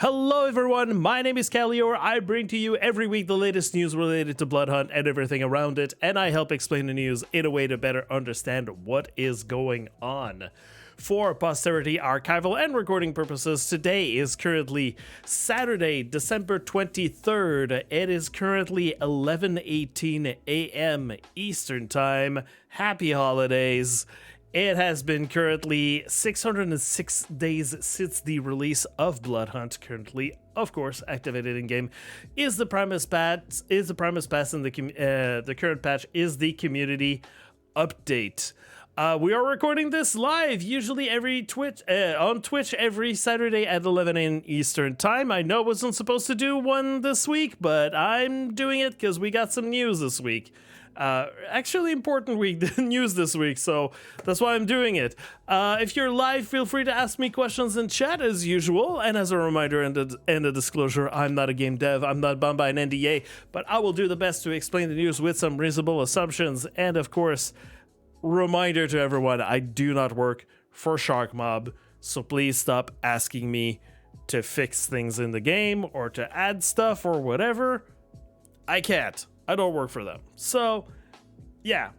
Hello everyone, my name is Khalior. I bring to you every week the latest news related to Bloodhunt and everything around it, and I help explain the news in a way to better understand what is going on. For posterity, archival, and recording purposes, today is currently Saturday, December 23rd. It is currently 11:18 a.m. Eastern Time. Happy holidays. It has been currently 606 days since the release of Bloodhunt. Currently, of course, activated in game is the Primus Pass. And the current patch is the community update. We are recording this live, usually on Twitch every Saturday at 11 a.m. Eastern Time. I know I wasn't supposed to do one this week, but I'm doing it because we got some news this week. Actually important news this week, so that's why I'm doing it. If you're live, feel free to ask me questions in chat as usual, and as a reminder and a disclosure, I'm not a game dev, I'm not bound by an NDA, but I will do the best to explain the news with some reasonable assumptions, and of course, reminder to everyone, I do not work for Shark Mob, so please stop asking me to fix things in the game or to add stuff or whatever. I can't. I don't work for them. So, yeah,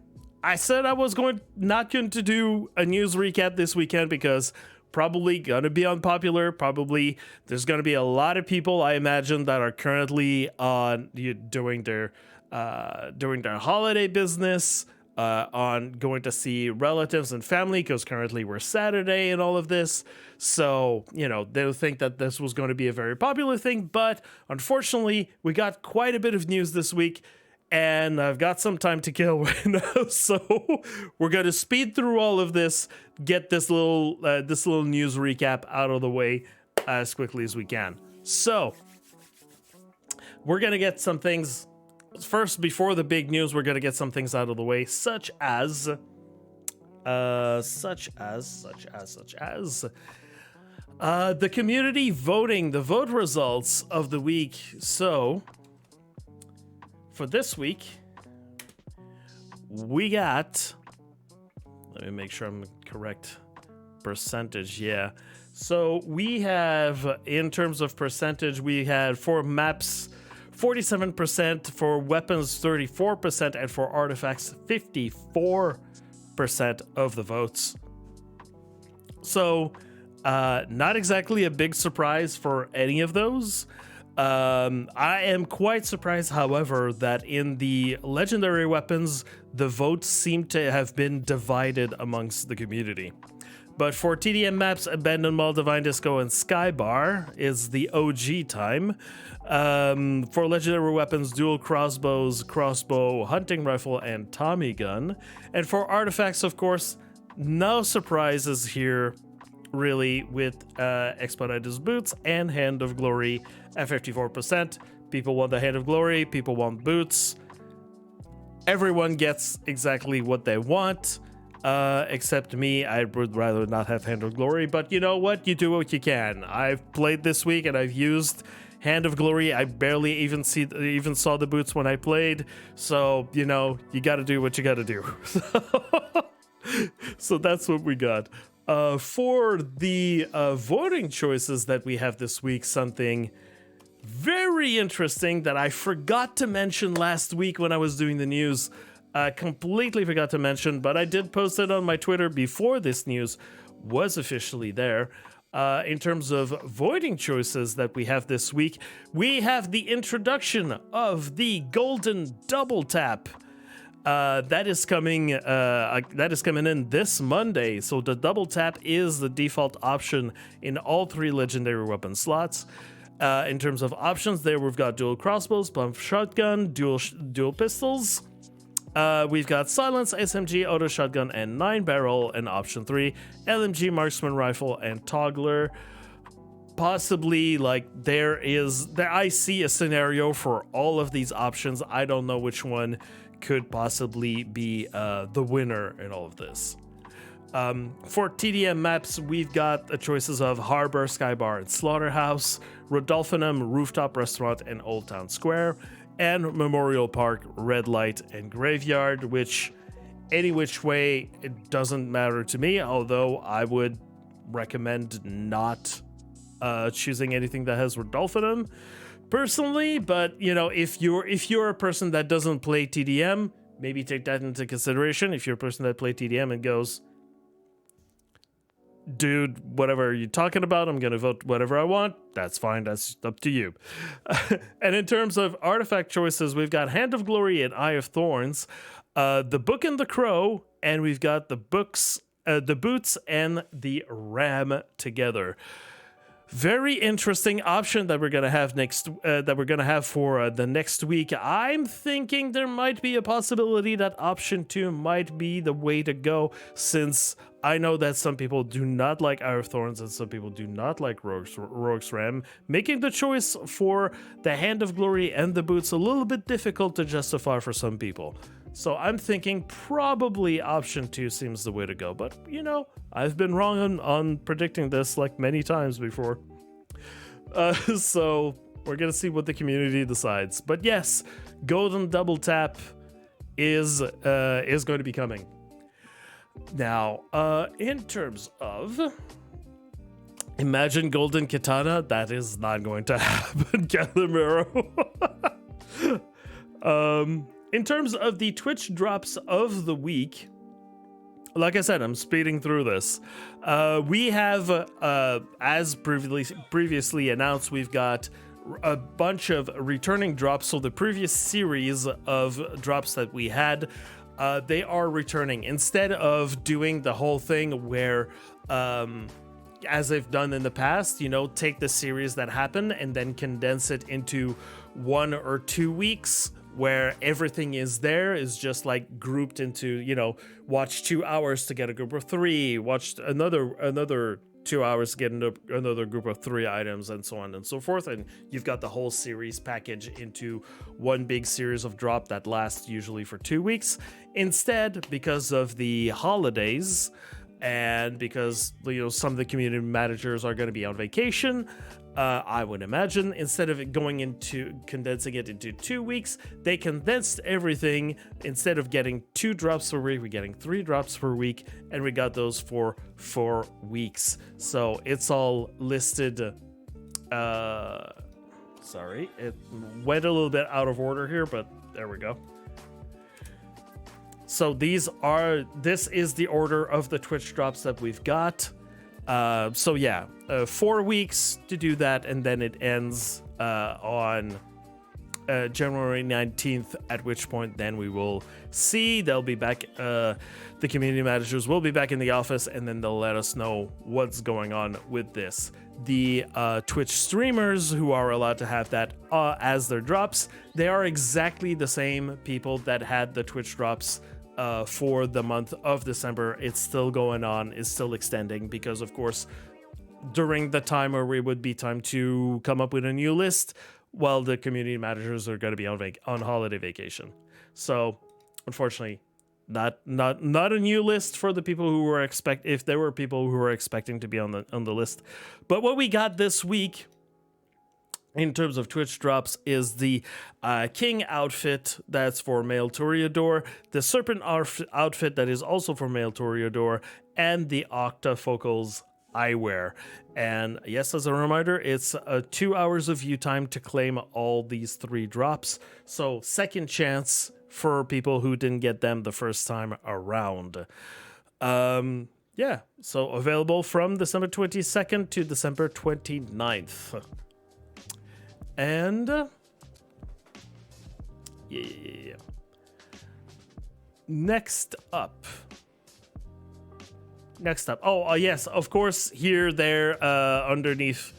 I said I was not going to do a news recap this weekend because probably gonna be unpopular. Probably there's gonna be a lot of people, I imagine, that are currently doing their holiday business, on going to see relatives and family, because currently we're Saturday and all of this. So, they'll think that this was going to be a very popular thing, but unfortunately, we got quite a bit of news this week, and I've got some time to kill right now, so we're going to speed through all of this, get this little news recap out of the way as quickly as we can. So, we're going to get some things. First, before the big news, we're going to get some things out of the way, such as the community voting, the vote results of the week. So, for this week, we got, let me make sure I'm correct percentage, yeah. So, we have, in terms of percentage, we had for maps, 47%, for weapons 34%, and for artifacts 54% of the votes. So not exactly a big surprise for any of those. I am quite surprised, however, that in the legendary weapons, the votes seem to have been divided amongst the community. But for TDM maps, Abandoned Mall, Divine Disco, and Skybar is the OG time. For legendary weapons, dual crossbows, crossbow, hunting rifle, and Tommy gun. And for artifacts, of course, no surprises here, really, with Expediter's Boots and Hand of Glory at 54%. People want the Hand of Glory, people want boots. Everyone gets exactly what they want. Except me, I would rather not have Hand of Glory, but you know what? You do what you can. I've played this week and I've used Hand of Glory. I barely even saw the boots when I played, so you gotta do what you gotta do. So that's what we got. For the voting choices that we have this week, something very interesting that I forgot to mention last week when I was doing the news. Completely forgot to mention, but I did post it on my Twitter before this news was officially there. In terms of voting choices that we have this week, we have the introduction of the golden double tap. That is coming in this Monday. So the double tap is the default option in all three legendary weapon slots. In terms of options, there we've got dual crossbows, pump shotgun, dual pistols. We've got silence, SMG, auto shotgun, and 9-barrel, and option 3, LMG, marksman rifle, and toggler. Possibly, I see a scenario for all of these options. I don't know which one could possibly be the winner in all of this. For TDM maps, we've got the choices of Harbor, Skybar, and Slaughterhouse, Rodolphinum, Rooftop Restaurant, and Old Town Square, and Memorial Park, Red Light, and Graveyard, which any which way, it doesn't matter to me, although I would recommend not choosing anything that has Rodolph in them, personally. But you know, if you're a person that doesn't play TDM, maybe take that into consideration. If you're a person that play TDM and goes, dude, whatever you're talking about, I'm gonna vote whatever I want, that's fine, that's up to you. And in terms of artifact choices, we've got Hand of Glory and Eye of Thorns, the Book and the Crow, and we've got the books, the boots and the ram together. Very interesting option that we're gonna have for the next week. I'm thinking there might be a possibility that option 2 might be the way to go, since I know that some people do not like Eye of Thorns and some people do not like Rogue's Ram, making the choice for the Hand of Glory and the boots a little bit difficult to justify for some people. So I'm thinking probably option 2 seems the way to go. But, you know, I've been wrong on predicting this like many times before. So we're going to see what the community decides. But yes, Golden Double Tap is going to be coming. Now, in terms of Imagine Golden Katana, that is not going to happen, Calimero. In terms of the Twitch drops of the week, like I said, I'm speeding through this. We have, as previously announced, we've got a bunch of returning drops. So the previous series of drops that we had, they are returning. Instead of doing the whole thing where, as they've done in the past, you know, take the series that happened and then condense it into 1 or 2 weeks, where everything is there, is just like grouped into, you know, watch 2 hours to get a group of 3, watch another 2 hours to get another group of 3 items, and so on and so forth. And you've got the whole series package into one big series of drop that lasts usually for 2 weeks. Instead, because of the holidays and because, you know, some of the community managers are going to be on vacation, I would imagine, instead of it going into condensing it into 2 weeks, they condensed everything. Instead of getting 2 drops per week, we're getting 3 drops per week, and we got those for 4 weeks. So it's all listed. Sorry, it went a little bit out of order here, but there we go. So this is the order of the Twitch drops that we've got. So yeah, 4 weeks to do that, and then it ends on January 19th, at which point then we will see. They'll be back, the community managers will be back in the office, and then they'll let us know what's going on with this. The Twitch streamers who are allowed to have that as their drops, they are exactly the same people that had the Twitch drops for the month of December. It's still going on, it's still extending, because of course during the time where it would be time to come up with a new list, while the community managers are going to be on holiday vacation. So unfortunately, not a new list for the people who were if there were people who were expecting to be on the list. But what we got this week in terms of Twitch drops is the King outfit that's for male Toreador, the Serpent outfit that is also for male Toreador, and the Octafocals eyewear. And yes, as a reminder, it's 2 hours of view time to claim all these 3 drops. So second chance for people who didn't get them the first time around. Yeah, so available from December 22nd to December 29th. And yeah. Next up. Oh, yes, of course. Here, there, underneath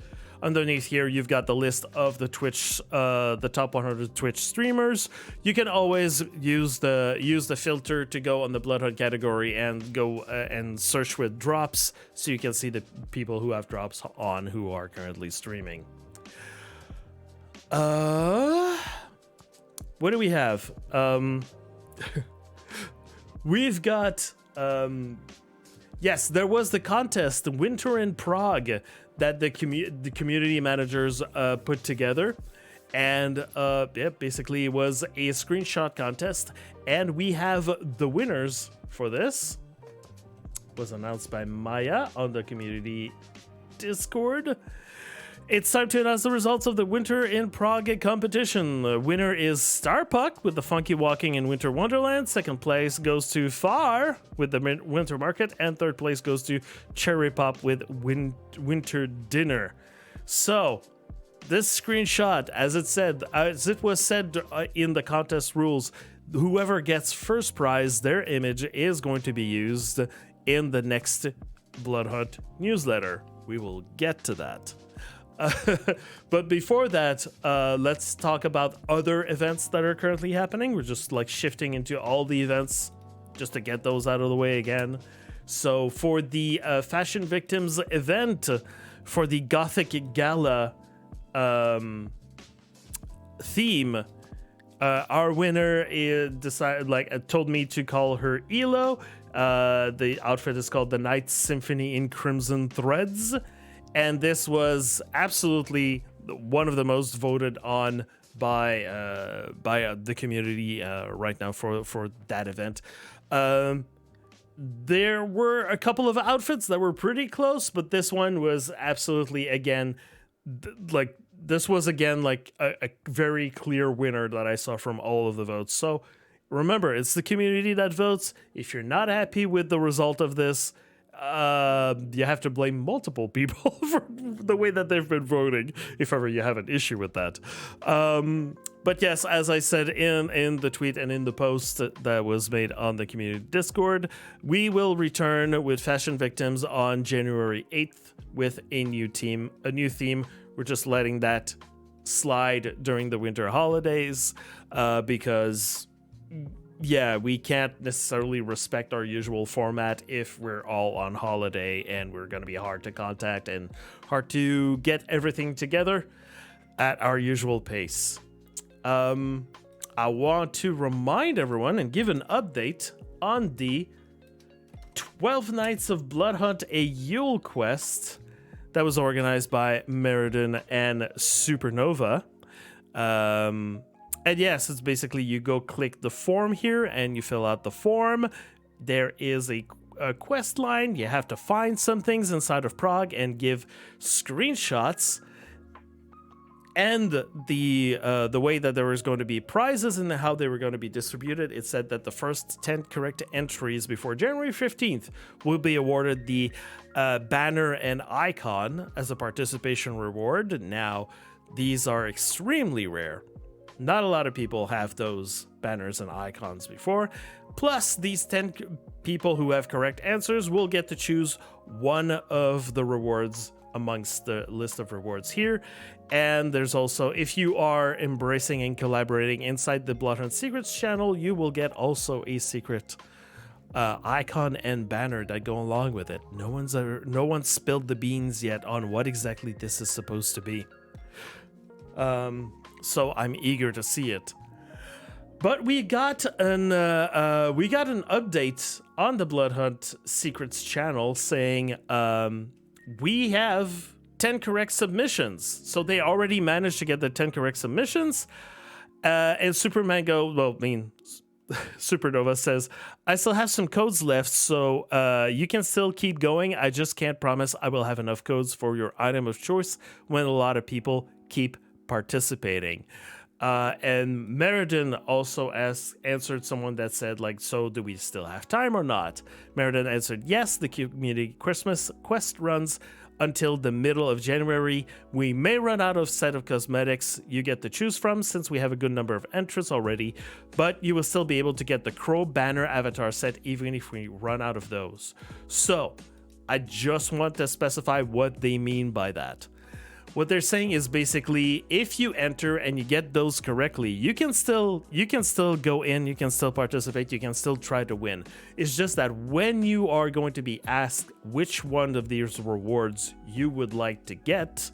here, you've got the list of the Twitch, the top 100 Twitch streamers. You can always use the filter to go on the Bloodhunt category and go and search with drops, so you can see the people who have drops on who are currently streaming. What do we have? We've got, yes, there was the contest, Winter in Prague, that the community managers put together. And yeah, basically it was a screenshot contest. And we have the winners for this. It was announced by Maia on the community Discord. It's time to announce the results of the Winter in Prague competition. The winner is Starpuck with the Funky Walking in Winter Wonderland. Second place goes to Far with the Winter Market. And third place goes to Cherry Pop with Winter Dinner. So, this screenshot, as it was said in the contest rules, whoever gets first prize, their image is going to be used in the next Bloodhunt newsletter. We will get to that. But before that, let's talk about other events that are currently happening. We're just like shifting into all the events just to get those out of the way again. So for the Fashion Victims event, for the Gothic Gala theme, our winner told me to call her Elo. The outfit is called the Night Symphony in Crimson Threads. And this was absolutely one of the most voted on by the community right now for that event. There were a couple of outfits that were pretty close, but this one was absolutely, again, this was again a very clear winner that I saw from all of the votes. So remember, it's the community that votes. If you're not happy with the result of this, you have to blame multiple people for the way that they've been voting, if ever you have an issue with that. But yes, as I said in the tweet and in the post that was made on the community Discord, we will return with Fashion Victims on January 8th with a new theme. We're just letting that slide during the winter holidays because yeah, we can't necessarily respect our usual format if we're all on holiday and we're going to be hard to contact and hard to get everything together at our usual pace. I want to remind everyone and give an update on the 12 Nights of Bloodhunt, a Yule quest that was organized by Meriden and Supernova. And yes, it's basically you go click the form here and you fill out the form. There is a quest line. You have to find some things inside of Prague and give screenshots. And the way that there was going to be prizes and how they were going to be distributed, it said that the first 10 correct entries before January 15th will be awarded the banner and icon as a participation reward. Now, these are extremely rare. Not a lot of people have those banners and icons before. Plus, these 10 people who have correct answers will get to choose one of the rewards amongst the list of rewards here. And there's also, if you are embracing and collaborating inside the Bloodhunt Secrets channel, you will get also a secret icon and banner that go along with it. No one's spilled the beans yet on what exactly this is supposed to be. So I'm eager to see it. But we got an update on the Bloodhunt Secrets channel saying we have 10 correct submissions. So they already managed to get the 10 correct submissions. And Supernova says, I still have some codes left, so you can still keep going. I just can't promise I will have enough codes for your item of choice when a lot of people keep participating. And Meriden also answered someone that said, so do we still have time or not? Meriden answered, yes, the community Christmas quest runs until the middle of January. We may run out of set of cosmetics you get to choose from since we have a good number of entrants already, but you will still be able to get the Crow Banner avatar set even if we run out of those. So I just want to specify what they mean by that. What they're saying is basically, if you enter and you get those correctly, you can still go in, you can still participate, you can still try to win. It's just that when you are going to be asked which one of these rewards you would like to get,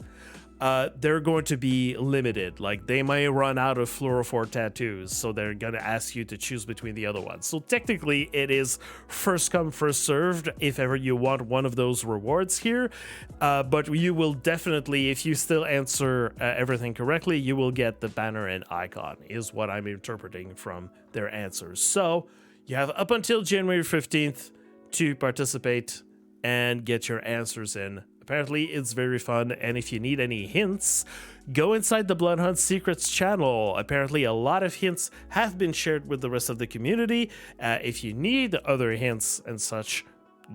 they're going to be limited. They may run out of fluorophore tattoos, so they're going to ask you to choose between the other ones. So technically, it is first come, first served if ever you want one of those rewards here. But you will definitely, if you still answer everything correctly, you will get the banner and icon, is what I'm interpreting from their answers. So you have up until January 15th to participate and get your answers in. Apparently, it's very fun, and if you need any hints, go inside the Bloodhunt Secrets channel. Apparently, a lot of hints have been shared with the rest of the community. If you need other hints and such,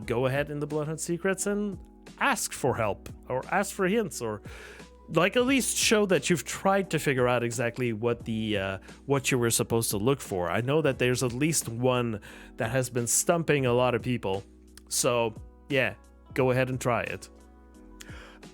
go ahead in the Bloodhunt Secrets and ask for help, or ask for hints, or like at least show that you've tried to figure out exactly what you were supposed to look for. I know that there's at least one that has been stumping a lot of people. So yeah, go ahead and try it.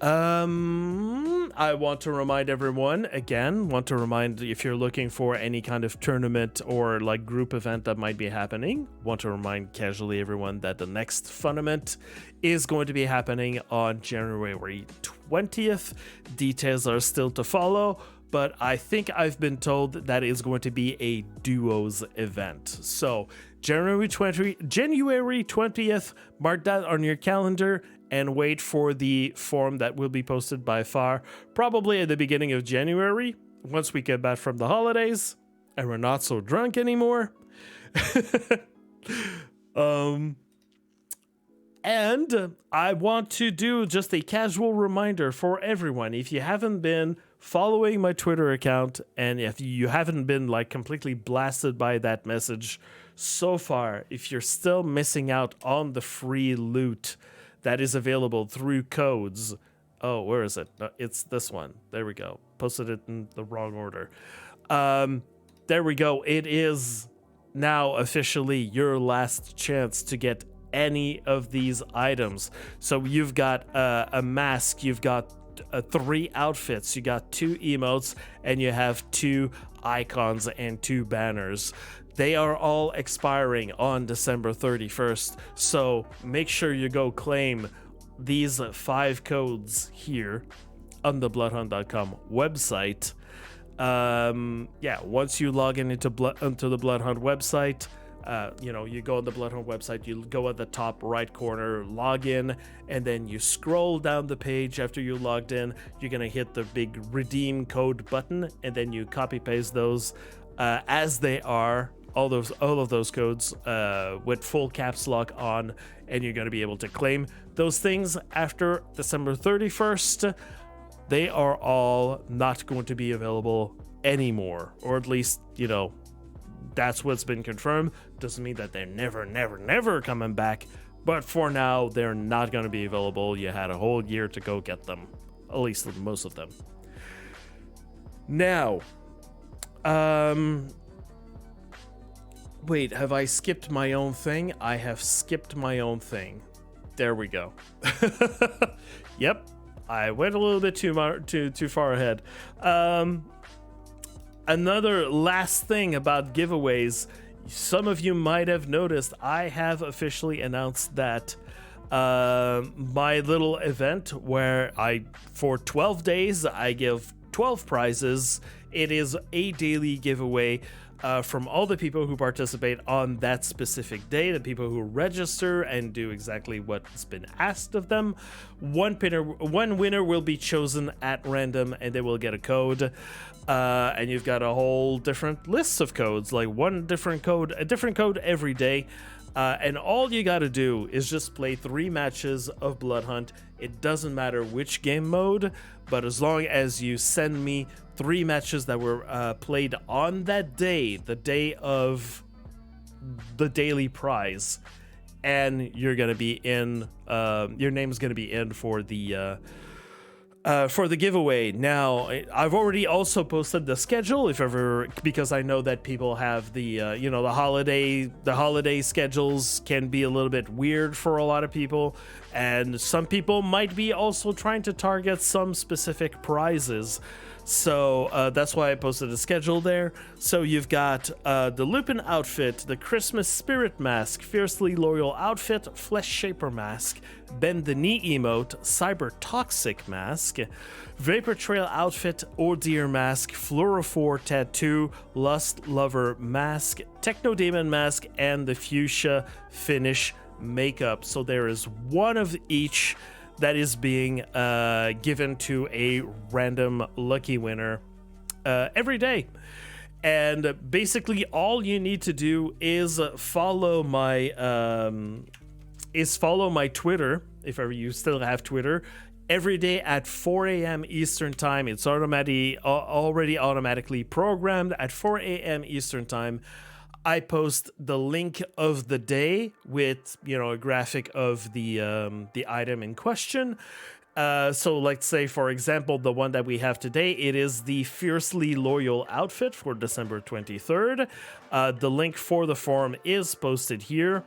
I want to remind everyone again, if you're looking for any kind of tournament or like group event that might be happening, want to remind casually everyone that the next Fundament is going to be happening on January 20th. Details are still to follow, but I think I've been told that is going to be a duos event. So January 20th, mark that on your calendar and wait for the form that will be posted by far, probably at the beginning of January, once we get back from the holidays and we're not so drunk anymore. And I want to do just a casual reminder for everyone. If you haven't been following my Twitter account, and if you haven't been like completely blasted by that message so far, if you're still missing out on the free loot that is available through codes. Oh, where is it? No, it's this one. There we go. Posted it in the wrong order. There we go. It is now officially your last chance to get any of these items. So you've got a mask, you've got 3 outfits, you got 2 emotes, and you have 2 icons and 2 banners. They are all expiring on December 31st, so make sure you go claim these 5 codes here on the bloodhunt.com website. Once you log into the Bloodhunt website, you go on the Bloodhunt website, you go at the top right corner, log in, and then you scroll down the page after you logged in. You're going to hit the big redeem code button, and then you copy paste those as they are. All of those codes with full caps lock on, and you're going to be able to claim those things after December 31st. They are all not going to be available anymore, or at least, that's what's been confirmed. Doesn't mean that they're never coming back, but for now, they're not going to be available. You had a whole year to go get them, at least most of them. Now, wait, have I skipped my own thing? I have skipped my own thing. There we go. Yep, I went a little bit too far ahead. Another last thing about giveaways. Some of you might have noticed I have officially announced that my little event where for 12 days, I give 12 prizes. It is a daily giveaway. From all the people who participate on that specific day, the people who register and do exactly what's been asked of them. One winner will be chosen at random, and they will get a code. And you've got a whole different list of codes, like a different code every day. And all you got to do is just play 3 matches of Bloodhunt. It doesn't matter which game mode, but as long as you send me 3 matches that were played on that day, the day of the daily prize, and you're gonna be in. Your name's gonna be in for the giveaway. Now, I've already also posted the schedule, because I know that people have the holiday schedules can be a little bit weird for a lot of people, and some people might be also trying to target some specific prizes. So that's why I posted a schedule there. So you've got the Lupin outfit, the Christmas Spirit mask, Fiercely Loyal outfit, Flesh Shaper mask, Bend the Knee emote, Cyber Toxic mask, Vapor Trail outfit, Oh Dear mask, Fluorophore tattoo, Lust Lover mask, Techno Demon mask, and the Fuchsia Finish makeup. So there is one of each that is being given to a random lucky winner every day. And basically all you need to do is follow my Twitter, if ever you still have Twitter, every day at 4 a.m. Eastern time. It's already automatically programmed at 4 a.m. Eastern time. I post the link of the day with, a graphic of the item in question. So let's say, for example, the one that we have today, it is the Fiercely Loyal outfit for December 23rd. The link for the form is posted here.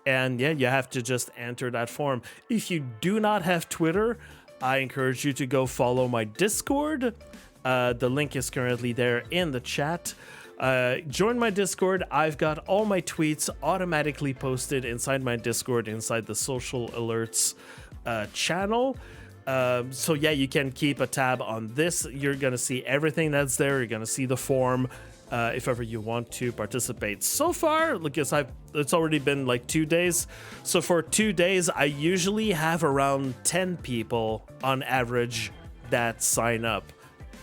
And yeah, you have to just enter that form. If you do not have Twitter, I encourage you to go follow my Discord. The link is currently there in the chat. Join my Discord. I've got all my tweets automatically posted inside my Discord, inside the social alerts channel. So yeah, you can keep a tab on this. You're gonna see everything that's there. You're gonna see the form if ever you want to participate. So far, because it's already been like 2 days. So for 2 days, I usually have around 10 people on average that sign up.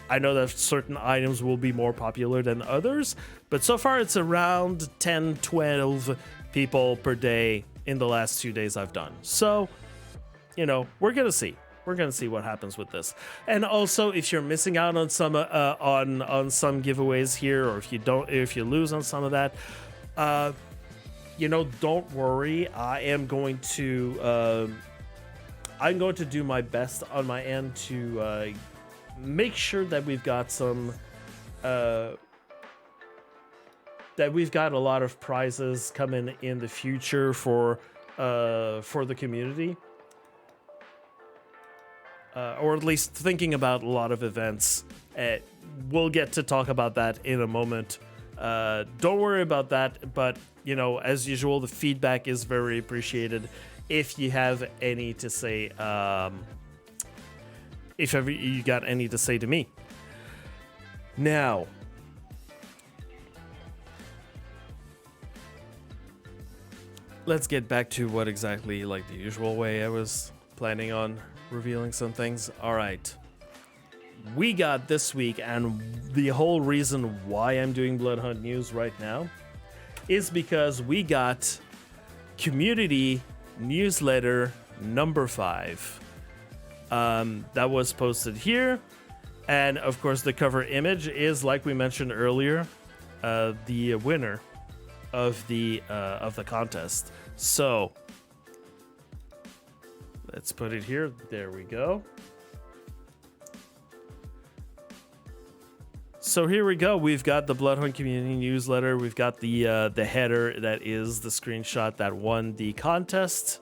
I know that certain items will be more popular than others, but so far it's around 10, 12 people per day in the last 2 days I've done. So, we're gonna see. We're gonna see what happens with this. And also, if you're missing out on some on some giveaways here, or if you lose on some of that, don't worry. I'm going to do my best on my end to make sure that we've got a lot of prizes coming in the future for the community, or at least thinking about a lot of events. We'll get to talk about that in a moment. Don't worry about that, but as usual, the feedback is very appreciated. If you have any to say, if ever you got any to say to me. Now, let's get back to what exactly, like the usual way I was planning on revealing some things. All right. We got this week, and the whole reason why I'm doing Bloodhunt news right now is because we got community newsletter number 5. That was posted here, and of course the cover image is, like we mentioned earlier, the winner of the contest. So let's put it here. There we go. So here we go. We've got the Bloodhunt community newsletter. We've got the header that is the screenshot that won the contest.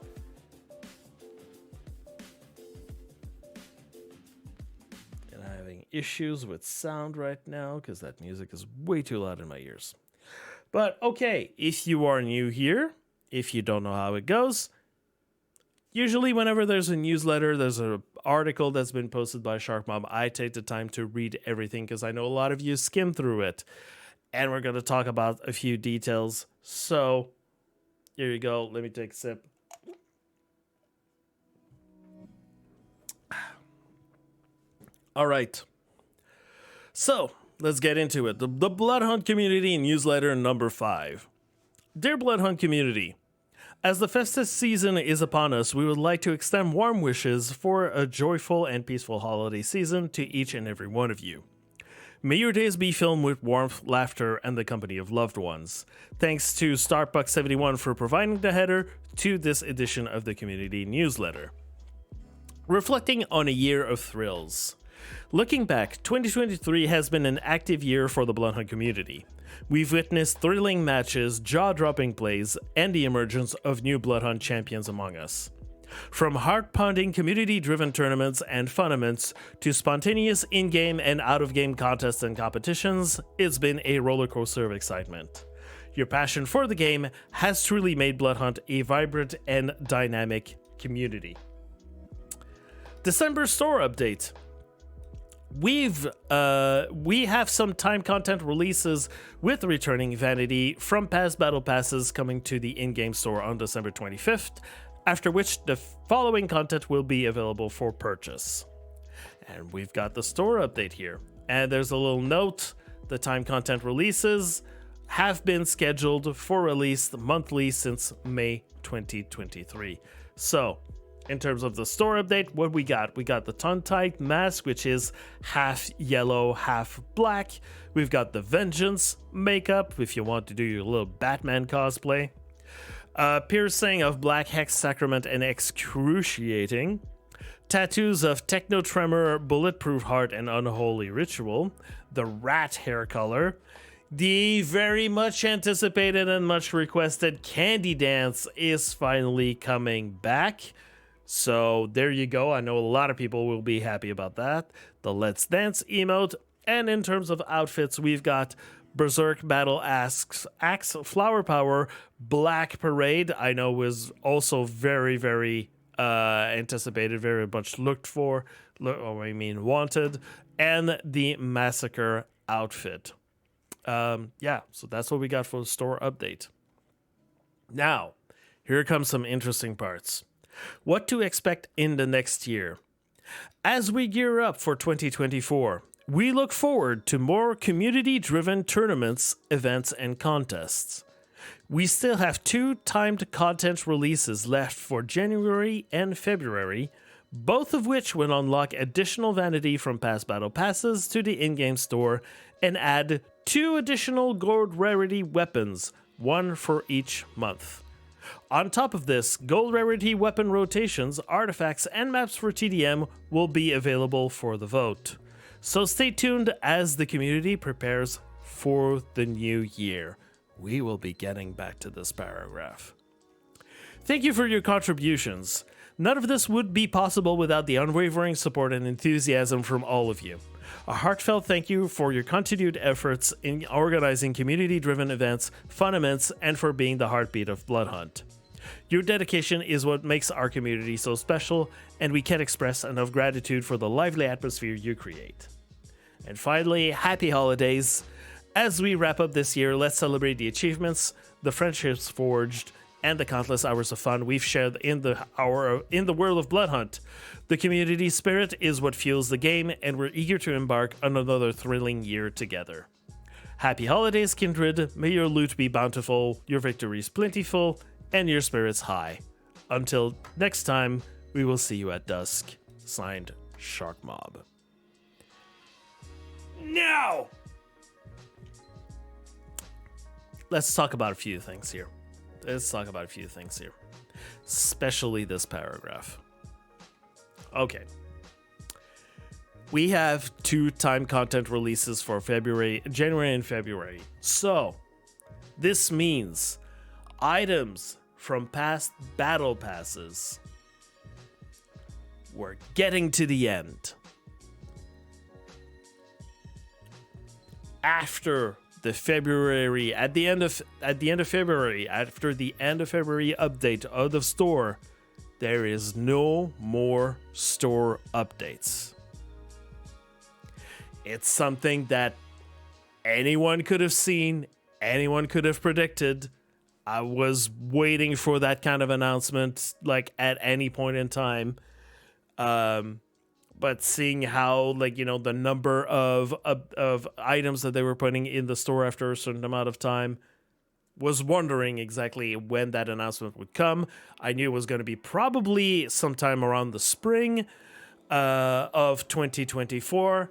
Issues with sound right now because that music is way too loud in my ears. But okay, if you are new here, if you don't know how it goes, usually whenever there's a newsletter, there's an article that's been posted by Shark Mom, I take the time to read everything because I know a lot of you skim through it, and we're going to talk about a few details. So here you go. Let me take a sip. All right. So, let's get into it. The Bloodhunt community newsletter number 5. Dear Bloodhunt community, as the festive season is upon us, we would like to extend warm wishes for a joyful and peaceful holiday season to each and every one of you. May your days be filled with warmth, laughter, and the company of loved ones. Thanks to Starbuck71 for providing the header to this edition of the community newsletter. Reflecting on a year of thrills. Looking back, 2023 has been an active year for the Bloodhunt community. We've witnessed thrilling matches, jaw-dropping plays, and the emergence of new Bloodhunt champions among us. From heart-pounding community-driven tournaments and funaments to spontaneous in-game and out-of-game contests and competitions, it's been a rollercoaster of excitement. Your passion for the game has truly made Bloodhunt a vibrant and dynamic community. December store update. We have some time content releases with returning vanity from past battle passes coming to the in-game store on December 25th, after which the following content will be available for purchase. And we've got the store update here. And there's a little note, the time content releases have been scheduled for release monthly since May 2023. So, in terms of the store update, what we got? We got the tongue-tied mask, which is half yellow, half black. We've got the Vengeance makeup, if you want to do your little Batman cosplay. Piercing of Black Hex Sacrament and Excruciating. Tattoos of Techno Tremor, Bulletproof Heart, and Unholy Ritual. The Rat hair color. The very much anticipated and much requested Candy Dance is finally coming back. So there you go. I know a lot of people will be happy about that. The Let's Dance emote. And in terms of outfits, we've got Berserk Battle Axe Flower Power Black Parade. I know was also very, very anticipated, very much looked for, wanted. And the Massacre outfit. So that's what we got for the store update. Now, here comes some interesting parts. What to expect in the next year. As we gear up for 2024, we look forward to more community-driven tournaments, events, and contests. We still have 2 timed content releases left for January and February, both of which will unlock additional vanity from past battle passes to the in-game store and add 2 additional gold rarity weapons, 1 for each month. On top of this, gold rarity weapon rotations, artifacts, and maps for TDM will be available for the vote. So stay tuned as the community prepares for the new year. We will be getting back to this paragraph. Thank you for your contributions. None of this would be possible without the unwavering support and enthusiasm from all of you. A heartfelt thank you for your continued efforts in organizing community-driven events, fun events, and for being the heartbeat of Bloodhunt. Your dedication is what makes our community so special, and we can't express enough gratitude for the lively atmosphere you create. And finally, happy holidays. As we wrap up this year, let's celebrate the achievements, the friendships forged, and the countless hours of fun we've shared in the world of Bloodhunt. The community spirit is what fuels the game, and we're eager to embark on another thrilling year together. Happy holidays, kindred. May your loot be bountiful, your victories plentiful, and your spirits high. Until next time, we will see you at dusk. Signed, Shark Mob. Now! Let's talk about a few things here. Especially this paragraph. Okay. We have 2 time content releases for January and February. So, this means items from past battle passes. We're getting to the end. After the February, at the end of February, after the end of February update of the store, there is no more store updates. It's something that anyone could have seen, anyone could have predicted. I was waiting for that kind of announcement, like at any point in time. But seeing how, the number of items that they were putting in the store after a certain amount of time, was wondering exactly when that announcement would come. I knew it was going to be probably sometime around the spring of 2024.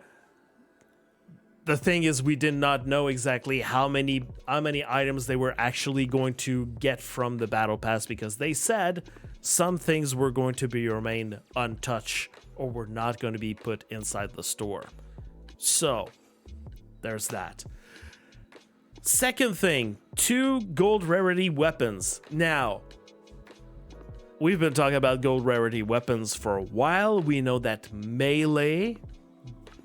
The thing is, we did not know exactly how many items they were actually going to get from the battle pass, because they said some things were going to remain untouched or were not going to be put inside the store. So, there's that. Second thing, 2 gold rarity weapons. Now, we've been talking about gold rarity weapons for a while. We know that melee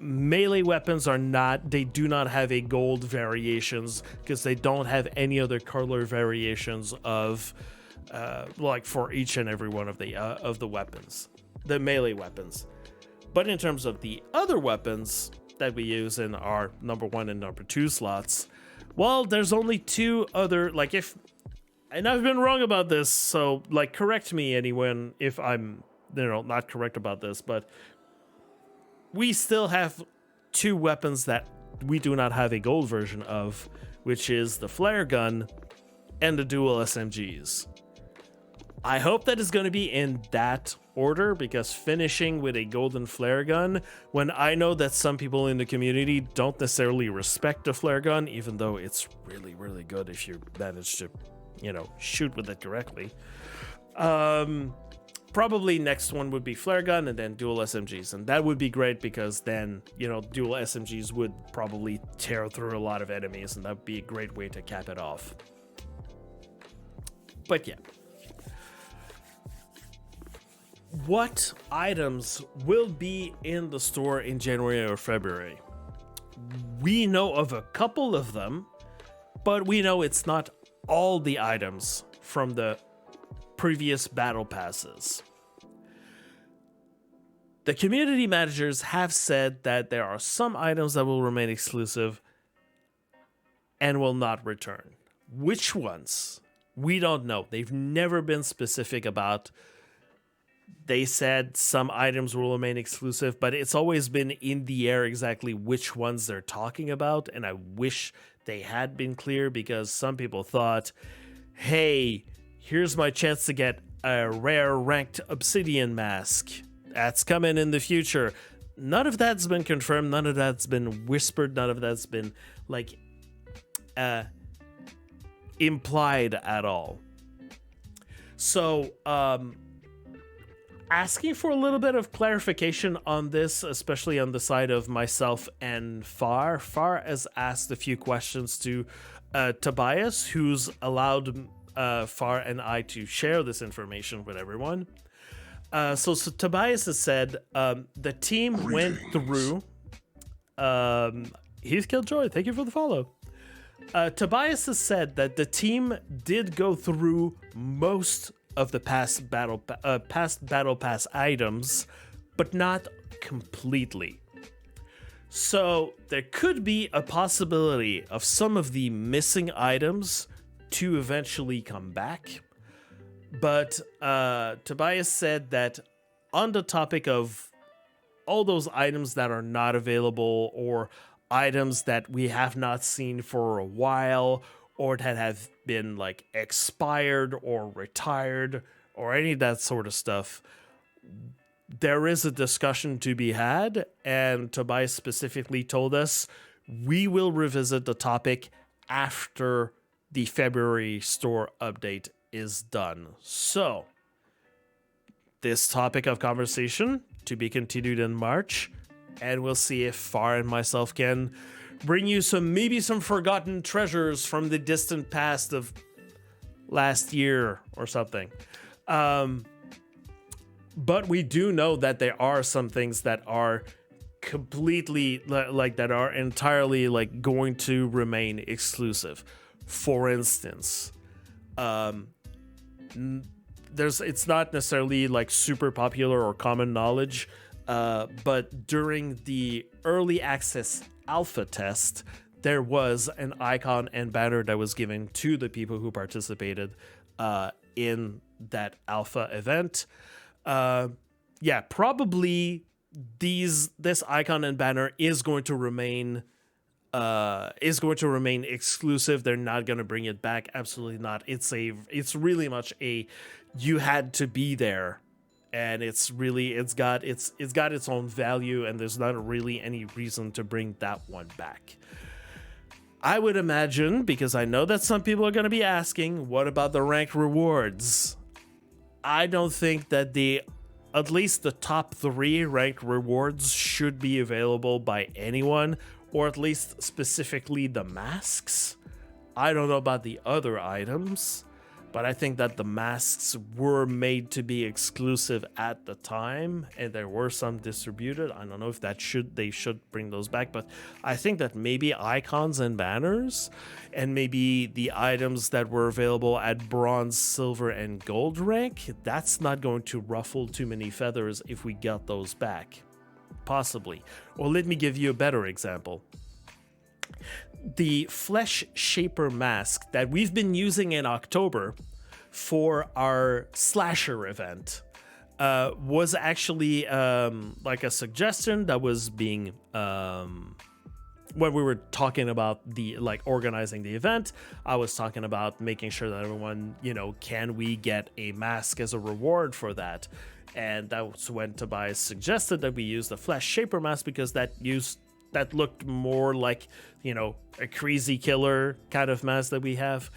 weapons do not have a gold variations, because they don't have any other color variations of for each and every one of the weapons, the melee weapons. But in terms of the other weapons that we use in our number 1 and number 2 slots, well, there's only 2 other, and I've been wrong about this, so correct me anyone if I'm not correct about this, but we still have 2 weapons that we do not have a gold version of, which is the flare gun and the dual SMGs. I hope that is going to be in that order, because finishing with a golden flare gun, when I know that some people in the community don't necessarily respect the flare gun, even though it's really, really good if you manage to, shoot with it correctly. Probably next one would be flare gun and then dual SMGs. And that would be great, because then, dual SMGs would probably tear through a lot of enemies, and that would be a great way to cap it off. But yeah. What items will be in the store in January or February? We know of a couple of them, but we know it's not all the items from the previous battle passes. The community managers have said that there are some items that will remain exclusive and will not return. Which ones? We don't know. They've never been specific about. They said some items will remain exclusive, but it's always been in the air exactly which ones they're talking about, and I wish they had been clear, because some people thought, hey, here's my chance to get a rare ranked obsidian mask. That's coming in the future. None of that's been confirmed. None of that's been whispered. None of that's been implied at all. So, asking for a little bit of clarification on this, especially on the side of myself and Far. Far has asked a few questions to Tobias, who's allowed Far and I to share this information with everyone. So Tobias has said the team went through. He's Killjoy. Thank you for the follow. Tobias has said that the team did go through most of the past battle pass items, but not completely. So there could be a possibility of some of the missing items to eventually come back. But Tobias said that on the topic of all those items that are not available, or items that we have not seen for a while, or that have been like expired or retired, or any of that sort of stuff, there is a discussion to be had, and Tobias specifically told us we will revisit the topic after the February store update is done. So, this topic of conversation to be continued in March, and we'll see if Far and myself can bring you maybe some forgotten treasures from the distant past of last year or something. But we do know that there are some things that are completely that are entirely going to remain exclusive. For instance, it's not necessarily super popular or common knowledge, but during the early access alpha test, there was an icon and banner that was given to the people who participated in that alpha event. Probably this icon and banner is going to remain exclusive. They're not going to bring it back. Absolutely not. It's really much you had to be there, and it's got its own value, and there's not really any reason to bring that one back. I would imagine, because I know that some people are going to be asking, what about the ranked rewards? I don't think that at least the top 3 ranked rewards should be available by anyone, or at least specifically the masks. I don't know about the other items, but I think that the masks were made to be exclusive at the time, and there were some distributed. I don't know if they should bring those back, but I think that maybe icons and banners, and maybe the items that were available at bronze, silver, and gold rank, that's not going to ruffle too many feathers if we got those back. Possibly. Or let me give you a better example. The Flesh Shaper mask that we've been using in October for our slasher event was actually a suggestion that was being when we were talking about the organizing the event, I was talking about making sure that everyone, can we get a mask as a reward for that? And that's when Tobias suggested that we use the Flesh Shaper mask, because that looked more like, a crazy killer kind of mask that we have.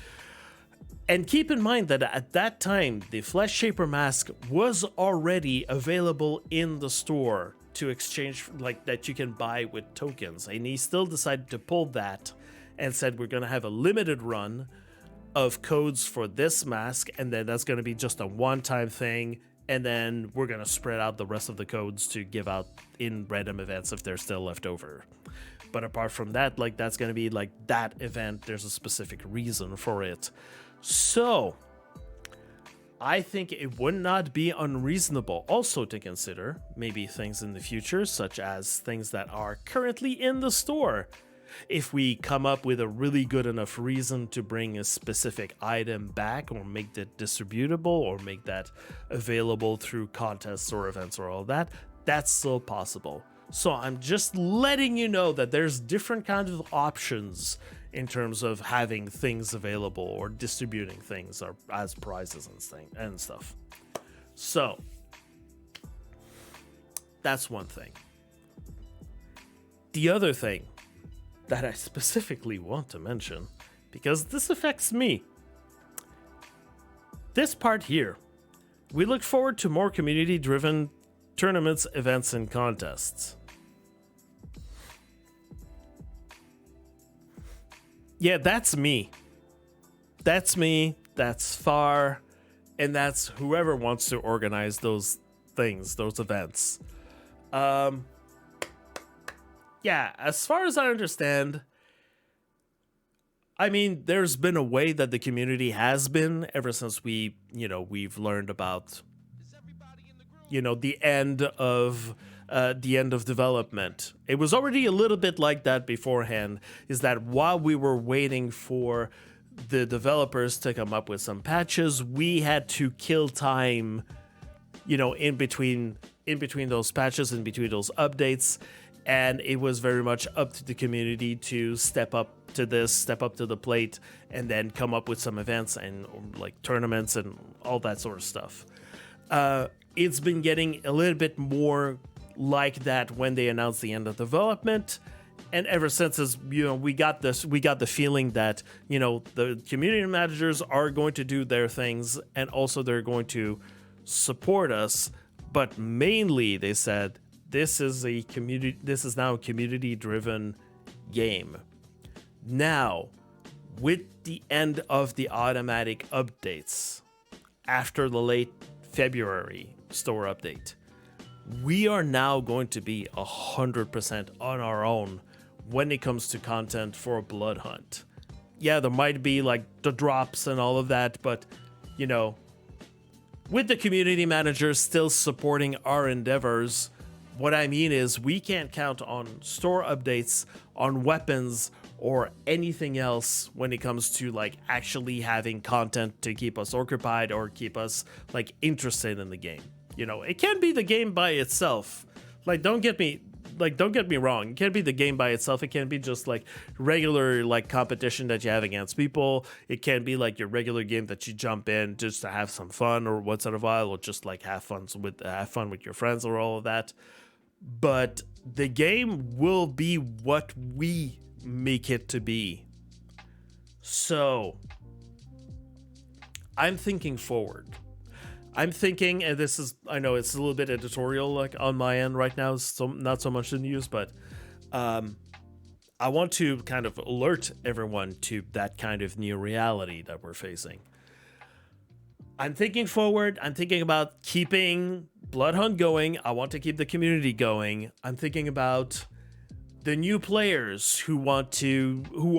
And keep in mind that at that time, the Flesh Shaper mask was already available in the store to exchange, that you can buy with tokens. And he still decided to pull that and said, we're going to have a limited run of codes for this mask, and then that's going to be just a one-time thing, and then we're going to spread out the rest of the codes to give out in random events if they're still left over. But apart from that, that's going to be that event. There's a specific reason for it. So, I think it would not be unreasonable also to consider maybe things in the future, such as things that are currently in the store. If we come up with a really good enough reason to bring a specific item back, or make that distributable, or make that available through contests or events or all that, that's still possible. So I'm just letting you know that there's different kinds of options in terms of having things available or distributing things or as prizes and stuff. So that's one thing. The other thing that I specifically want to mention, because this affects me, this part here, we look forward to more community-driven tournaments, events, and contests. Yeah, that's me. That's me, that's Far, and that's whoever wants to organize those things, those events. Yeah, as far as I understand, I mean, there's been a way that the community has been ever since we've learned about, the end of development. It was already a little bit like that beforehand, is that while we were waiting for the developers to come up with some patches, we had to kill time, in between those patches, in between those updates. And it was very much up to the community to step up to the plate, and then come up with some events and tournaments and all that sort of stuff. It's been getting a little bit more like that when they announced the end of development, and ever since, as we got the feeling that the community managers are going to do their things, and also they're going to support us, but mainly they said this is now a community-driven game. Now, with the end of the automatic updates after the late February store update, we are now going to be 100% on our own when it comes to content for Bloodhunt. Yeah, there might be the drops and all of that, but with the community managers still supporting our endeavors, what I mean is we can't count on store updates, on weapons, or anything else when it comes to actually having content to keep us occupied or keep us interested in the game. It can't be the game by itself. Don't get me wrong. It can't be the game by itself. It can't be just regular competition that you have against people. It can't be your regular game that you jump in just to have some fun or once in a while, or just have fun with your friends or all of that. But the game will be what we make it to be. So I'm thinking forward. I'm thinking, and I know it's a little bit editorial on my end right now, so not so much the news, but I want to kind of alert everyone to that kind of new reality that we're facing. I'm thinking forward. I'm thinking about keeping Bloodhunt going. I want to keep the community going. I'm thinking about the new players who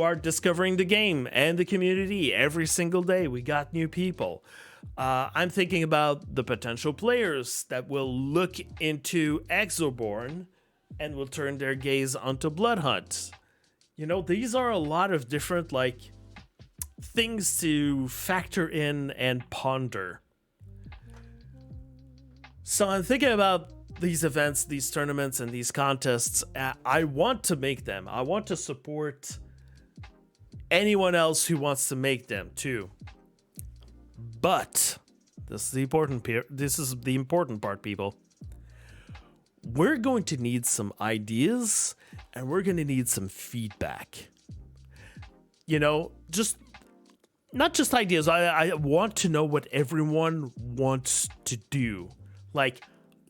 are discovering the game and the community every single day. We got new people. I'm thinking about the potential players that will look into Exoborn and will turn their gaze onto Bloodhunt. These are a lot of different things to factor in and ponder. So I'm thinking about these events, these tournaments, and these contests. I want to make them. I want to support anyone else who wants to make them too. But this is the important part, people. We're going to need some ideas, and we're going to need some feedback. You know, not just ideas. I want to know what everyone wants to do. Like,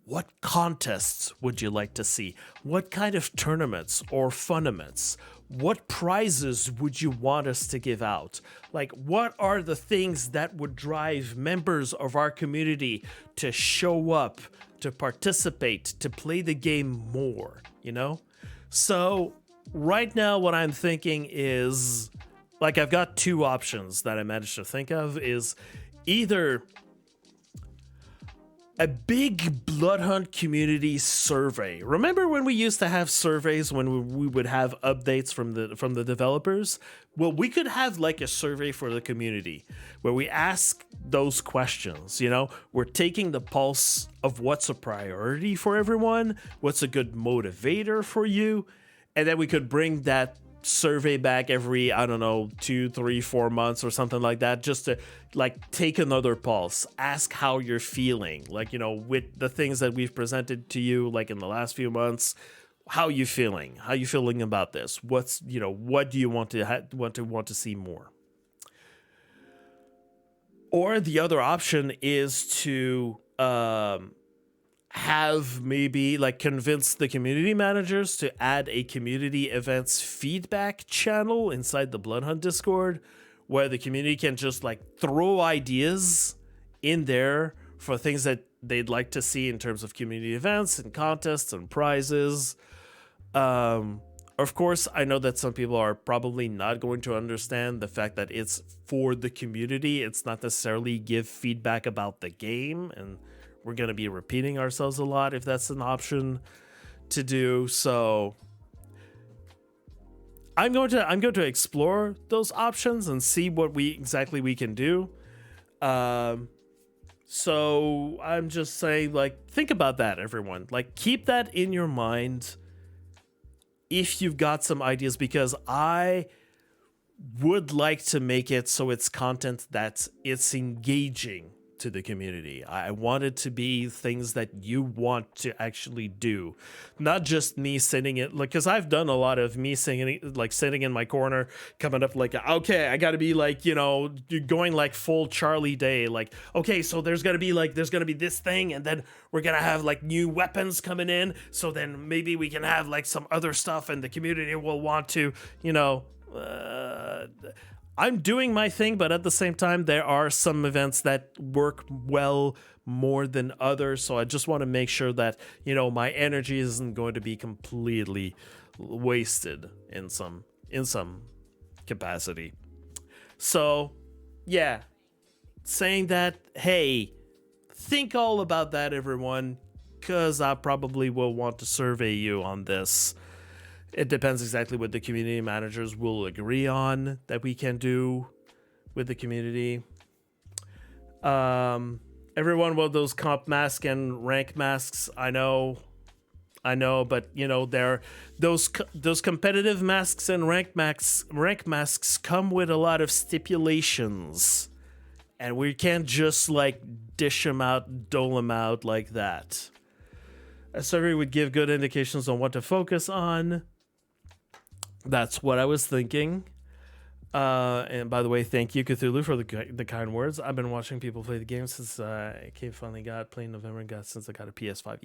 what contests would you like to see? What kind of tournaments or funiments? What prizes would you want us to give out? Like, what are the things that would drive members of our community to show up, to participate, to play the game more, you know? So right now what I'm thinking is, like, I've got two options that I managed to think of, is either a big Bloodhunt community survey. Remember when we used to have surveys when we would have updates from the developers? Well, we could have like a survey for the community where we ask those questions, you know? We're taking the pulse of what's a priority for everyone, what's a good motivator for you, and then we could bring that survey back every, I don't know, 2, 3, 4 months or something like that, just to like take another pulse, ask how you're feeling, like, you know, with the things that we've presented to you like in the last few months. How you feeling about this? What's, you know, what do you want to see more? Or the other option is to have maybe like convince the community managers to add a community events feedback channel inside the Bloodhunt Discord, where the community can just like throw ideas in there for things that they'd like to see in terms of community events and contests and prizes. Of course, I know that some people are probably not going to understand the fact that it's for the community. It's not necessarily give feedback about the game, and we're going to be repeating ourselves a lot if that's an option to do. So I'm going to explore those options and see what we can do. So I'm just saying, like, think about that, everyone. Like, keep that in your mind if you've got some ideas, because I would like to make it so it's content that it's engaging to the community. I want it to be things that you want to actually do, not just me sitting it, like, because I've done a lot of me singing, like sitting in my corner, coming up like, okay, I got to be like, you know, going like full Charlie Day, like, okay, so there's gonna be this thing, and then we're gonna have like new weapons coming in, so then maybe we can have like some other stuff, and the community will want to, you know, I'm doing my thing, but at the same time, there are some events that work well more than others. So I just want to make sure that, you know, my energy isn't going to be completely wasted in some capacity. So, yeah, saying that, hey, think all about that, everyone, because I probably will want to survey you on this. It depends exactly what the community managers will agree on that we can do with the community. Everyone want those comp masks and rank masks. I know, but you know, those competitive masks and rank masks come with a lot of stipulations, and we can't just like dole them out like that. A survey would give good indications on what to focus on. That's what I was thinking. And by the way, thank you, Cthulhu, for the kind words. I've been watching people play the game since I finally got playing November and since I got a PS5.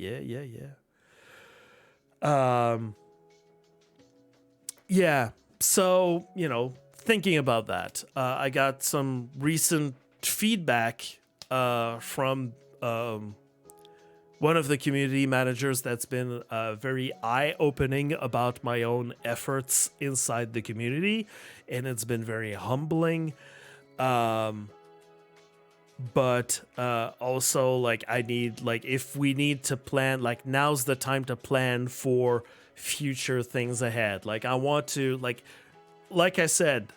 Yeah. So, you know, thinking about that, I got some recent feedback from one of the community managers that's been very eye-opening about my own efforts inside the community, and it's been very humbling. But also, like, I need, like, if we need to plan, like, now's the time to plan for future things ahead. Like, I want to, like I said,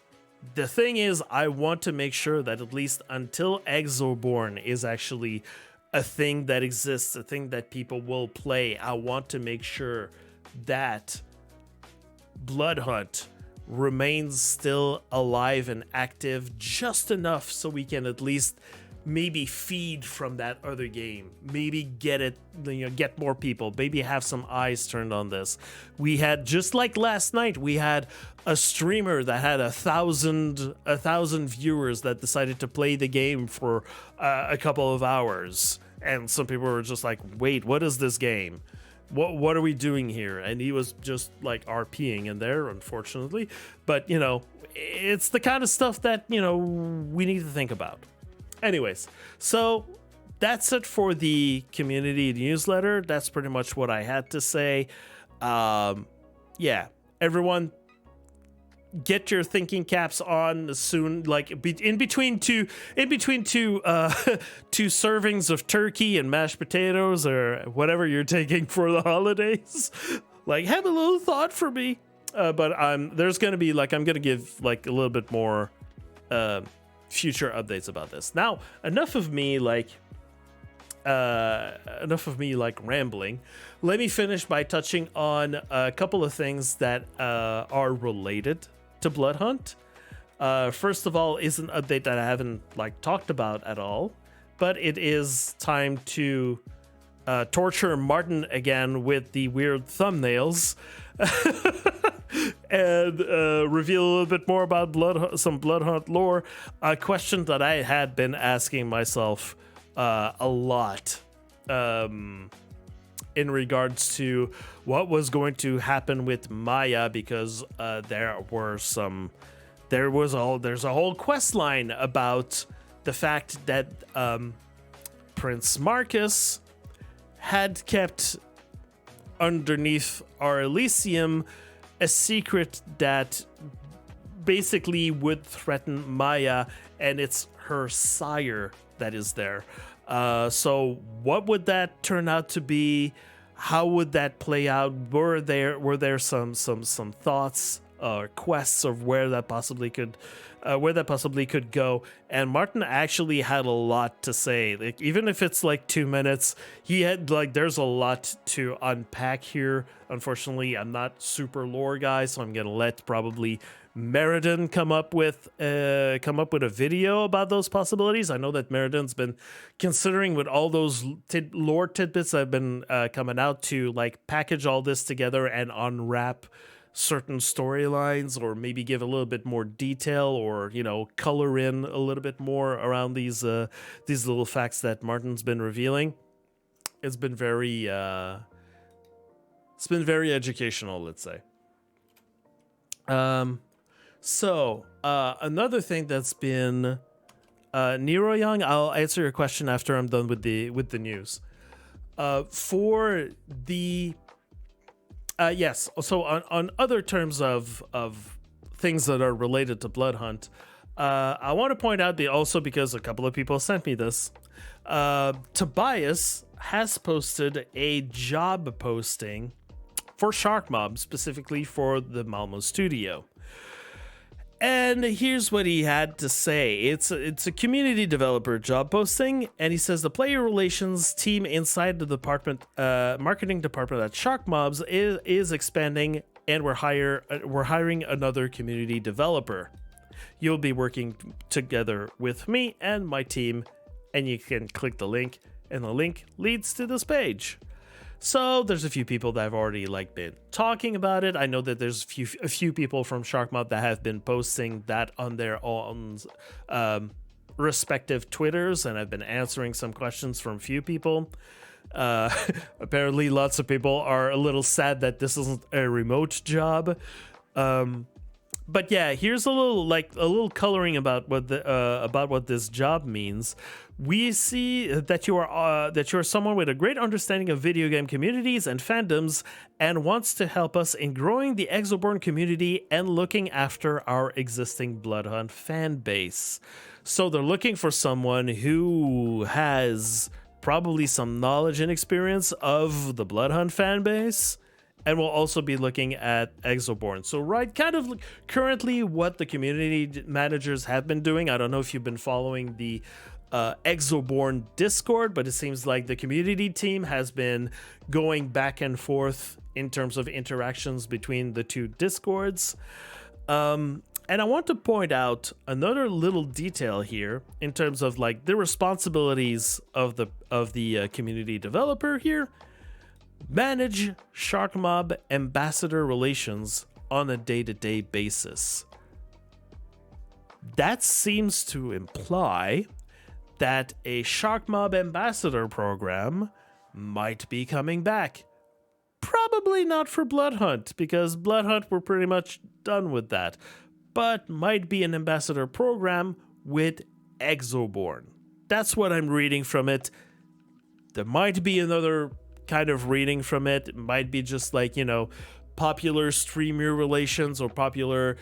the thing is, I want to make sure that at least until Exoborn is actually a thing that exists, a thing that people will play. I want to make sure that Bloodhunt remains still alive and active just enough so we can at least maybe feed from that other game, maybe get it, get more people, maybe have some eyes turned on this. We had, just like last night, we had a streamer that had 1,000 viewers that decided to play the game for a couple of hours, and some people were just like, wait, what is this game? What are we doing here? And he was just like RPing in there, unfortunately. But, it's the kind of stuff that, we need to think about. Anyways, so that's it for the community newsletter. That's pretty much what I had to say. Yeah, everyone, get your thinking caps on soon. Like in between two two servings of turkey and mashed potatoes or whatever you're taking for the holidays. Like, have a little thought for me. But there's gonna be I'm gonna give a little bit more future updates about this. Now, enough of me rambling. Let me finish by touching on a couple of things that are related to Bloodhunt. First of all is an update that I haven't talked about at all, but it is time to torture Martin again with the weird thumbnails. And reveal a little bit more about some Bloodhunt lore. A question that I had been asking myself a lot in regards to what was going to happen with Maia, because there's a whole quest line about the fact that Prince Marcus had kept underneath our Elysium a secret that basically would threaten Maia, and it's her sire that is there. So what would that turn out to be? How would that play out? Were there some thoughts or quests of where that possibly could go? And Martin actually had a lot to say. Even if it's 2 minutes, he had there's a lot to unpack here. Unfortunately, I'm not super lore guy, so I'm gonna let probably Meriden come up with a video about those possibilities. I know that Meriden's been considering with all those lore tidbits that have been coming out to package all this together and unwrap certain storylines, or maybe give a little bit more detail, or color in a little bit more around these little facts that Martin's been revealing. It's been very educational, let's say. So another thing that's been Nero Young, I'll answer your question after I'm done with the news. For the yes, so on other terms of things that are related to Bloodhunt, I want to point out also, because a couple of people sent me this, Tobias has posted a job posting for Shark Mob, specifically for the Malmo studio. And here's what he had to say. It's a community developer job posting, and he says the player relations team inside the marketing department at Shark Mobs is expanding, and we're hiring another community developer. You'll be working together with me and my team, and you can click the link, and the link leads to this page. So there's a few people that have already been talking about it. I know that there's a few people from Shark Mob that have been posting that on their own respective Twitters, and I've been answering some questions from a few people. Apparently, lots of people are a little sad that this isn't a remote job. But yeah, here's a little coloring about what this job means. We see that you are someone with a great understanding of video game communities and fandoms, and wants to help us in growing the Exoborn community and looking after our existing Bloodhunt fan base. So they're looking for someone who has probably some knowledge and experience of the Bloodhunt fan base, and we'll also be looking at Exoborn. So currently what the community managers have been doing. I don't know if you've been following the Exoborn Discord, but it seems like the community team has been going back and forth in terms of interactions between the two Discords. And I want to point out another little detail here in terms of like the responsibilities of the community developer here. Manage shark mob ambassador relations on a day-to-day basis. That seems to imply that a shark mob ambassador program might be coming back. Probably not for Bloodhunt, because Bloodhunt we're pretty much done with that, but might be an ambassador program with Exoborn. That's what I'm reading from it. There might be another kind of reading from it. It might be just like, popular streamer relations or popular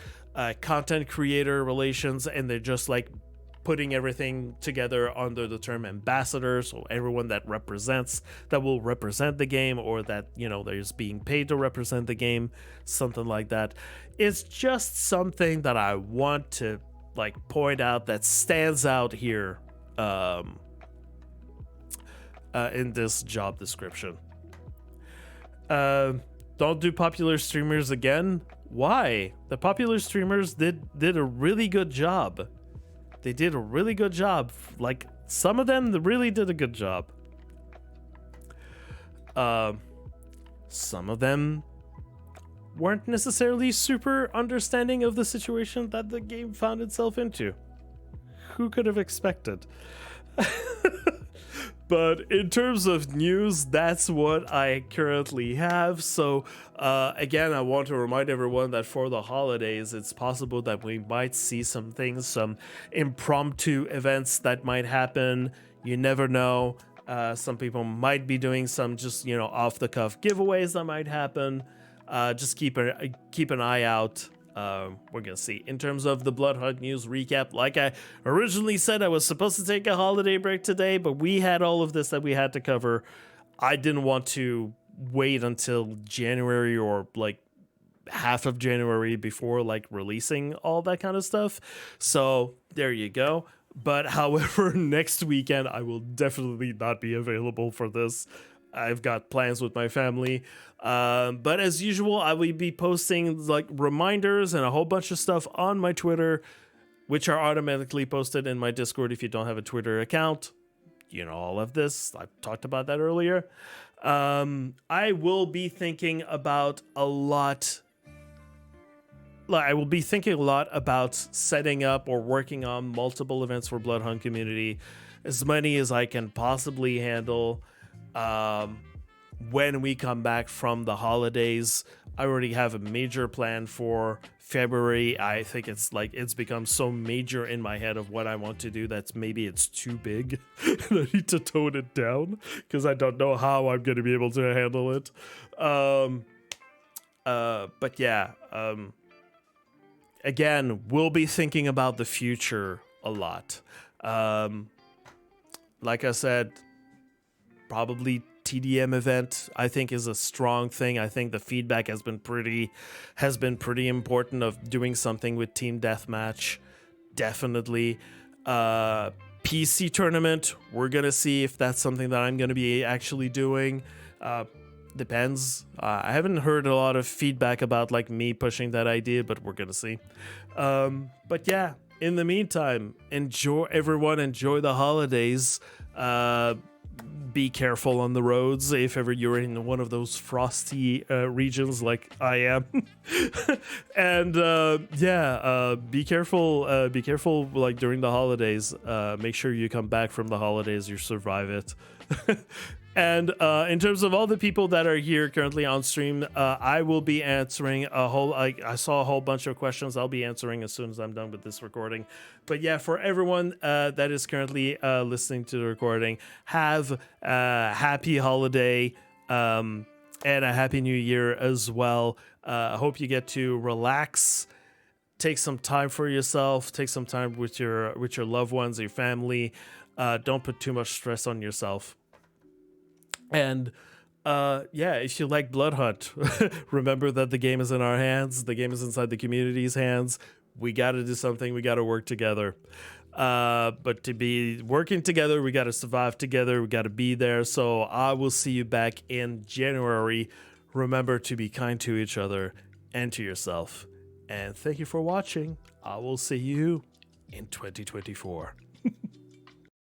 content creator relations, and they're just like putting everything together under the term ambassador, so everyone that will represent the game, or that there's being paid to represent the game, something like that. It's just something that I want to like point out that stands out here in this job description. Don't do popular streamers again. Why? The popular streamers did a really good job. They did a really good job. Like, some of them really did a good job. Some of them weren't necessarily super understanding of the situation that the game found itself into. Who could have expected? But in terms of news, that's what I currently have. So again, I want to remind everyone that for the holidays, it's possible that we might see some things, some impromptu events that might happen. You never know. Some people might be doing some just, off-the-cuff giveaways that might happen. Just keep an eye out. We're gonna see. In terms of the Bloodhunt news recap, like I originally said, I was supposed to take a holiday break today, but we had all of this that we had to cover. I didn't want to wait until January or like half of January before like releasing all that kind of stuff. So there you go. But however, next weekend I will definitely not be available for this. I've got plans with my family. But as usual, I will be posting like reminders and a whole bunch of stuff on my Twitter, which are automatically posted in my Discord if you don't have a Twitter account. All of this. I talked about that earlier. I will be thinking about a lot. I will be thinking a lot about setting up or working on multiple events for Bloodhunt community, as many as I can possibly handle. When we come back from the holidays. I already have a major plan for February. I think it's become so major in my head of what I want to do that's maybe it's too big. I need to tone it down because I don't know how I'm going to be able to handle it. But yeah, again, we'll be thinking about the future a lot. Like I said, probably TDM event I think is a strong thing. I think the feedback has been pretty important of doing something with team deathmatch. Definitely. PC tournament, we're gonna see if that's something that I'm gonna be actually doing. Depends. I haven't heard a lot of feedback about like me pushing that idea, but we're gonna see. But yeah, in the meantime, enjoy the holidays. Be careful on the roads if ever you're in one of those frosty regions like I am. And be careful. Be careful like during the holidays. Make sure you come back from the holidays, you survive it. And in terms of all the people that are here currently on stream, I will be answering I saw a whole bunch of questions. I'll be answering as soon as I'm done with this recording. But yeah, for everyone that is currently listening to the recording, have a happy holiday and a happy new year as well. I hope you get to relax, take some time for yourself, take some time with your loved ones, your family. Don't put too much stress on yourself. And if you like Bloodhunt, remember that the game is in our hands. The game is inside the community's hands. We got to do something. We got to work together. But to be working together, we got to survive together. We got to be there. So I will see you back in January. Remember to be kind to each other and to yourself. And thank you for watching. I will see you in 2024.